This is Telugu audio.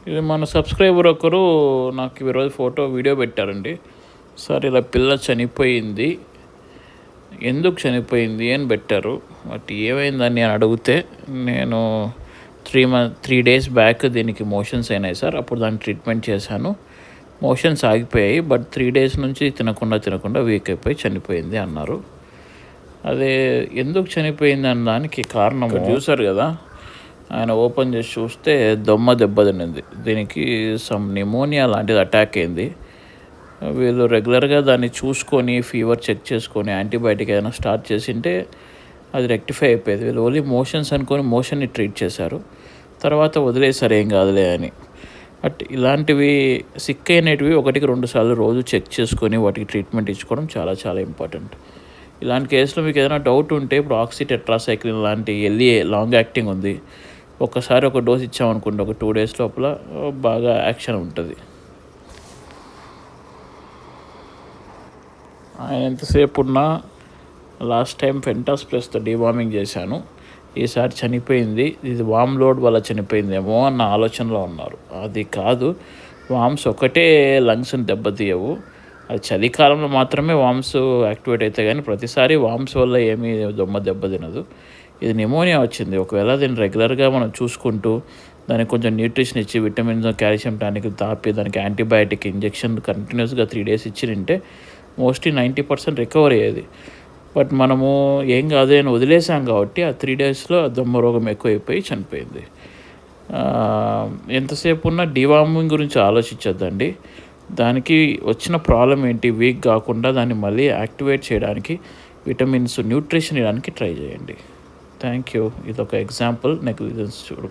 ఇది మన సబ్స్క్రైబర్ ఒకరు నాకు ఈరోజు వీడియో పెట్టారండి. సార్ ఇలా పిల్ల చనిపోయింది, ఎందుకు చనిపోయింది అని పెట్టారు. బట్ ఏమైందని నేను అడిగితే, నేను 3 days బ్యాక్ దీనికి మోషన్స్ అయినాయి సార్, అప్పుడు దాన్ని ట్రీట్మెంట్ చేశాను, మోషన్స్ ఆగిపోయాయి, బట్ 3 days నుంచి తినకుండా వీక్ అయిపోయి చనిపోయింది అన్నారు. అదే ఎందుకు చనిపోయింది అన్న దానికి కారణం చూసారు కదా, ఆయన ఓపెన్ చేసి చూస్తే దొమ్మ దెబ్బతినింది. దీనికి సమ్ నిమోనియా లాంటిది అటాక్ అయింది. వీళ్ళు రెగ్యులర్గా దాన్ని చూసుకొని ఫీవర్ చెక్ చేసుకొని యాంటీబయాటిక్ ఏదైనా స్టార్ట్ చేసింటే అది రెక్టిఫై అయిపోయేది. వీళ్ళు ఓన్లీ మోషన్స్ అనుకొని మోషన్ని ట్రీట్ చేశారు, తర్వాత వదిలేసారు ఏం కాదులే అని. బట్ ఇలాంటివి సిక్ అయినవి 1-2 సార్లు రోజు చెక్ చేసుకొని వాటికి ట్రీట్మెంట్ ఇచ్చుకోవడం చాలా చాలా ఇంపార్టెంట్. ఇలాంటి కేసులో మీకు ఏదైనా డౌట్ ఉంటే ఇప్పుడు ఆక్సిటెట్రాసైక్లిన్ లాంటి ఎల్ఏ లాంగ్ యాక్టింగ్ ఉంది, ఒక్కసారి ఒక డోస్ ఇచ్చామనుకోండి, ఒక 2 days లోపల బాగా యాక్షన్ ఉంటుంది. ఆయన ఎంతసేపు ఉన్నా లాస్ట్ టైం ఫెంటాస్ప్రెస్తో డివార్మింగ్ చేశాను, ఈసారి చనిపోయింది, ఇది వామ్ లోడ్ వల్ల చనిపోయిందేమో అన్న ఆలోచనలో ఉన్నారు. అది కాదు, వామ్స్ ఒకటే లంగ్స్ని దెబ్బతీయవు, అది చలికాలంలో మాత్రమే వామ్స్ యాక్టివేట్ అవుతాయి, కానీ ప్రతిసారి వామ్స్ వల్ల ఏమీ దెబ్బతినదు. ఇది నిమోనియా వచ్చింది. ఒకవేళ దీన్ని రెగ్యులర్గా మనం చూసుకుంటూ దానికి కొంచెం న్యూట్రిషన్ ఇచ్చి విటమిన్స్ కాల్షియం టానిక్ తాపి దానికి యాంటీబయాటిక్ ఇంజెక్షన్ కంటిన్యూస్గా 3 days ఇచ్చినంటే మోస్ట్లీ 90% రికవర్ అయ్యేది. బట్ మనము ఏం కాదు అని వదిలేసాం కాబట్టి ఆ 3 daysలో దమ్మ రోగం ఎక్కువైపోయి చనిపోయింది. ఎంతసేపు ఉన్నా డివార్మింగ్ గురించి ఆలోచించొద్దండి. దానికి వచ్చిన ప్రాబ్లం ఏంటి, వీక్ కాకుండా దాన్ని మళ్ళీ యాక్టివేట్ చేయడానికి విటమిన్స్ న్యూట్రిషన్ ఇవ్వడానికి ట్రై చేయండి. Thank you. ఇదొక ఎగ్జాంపుల్, నెగ్లిజెన్స్ చూడు.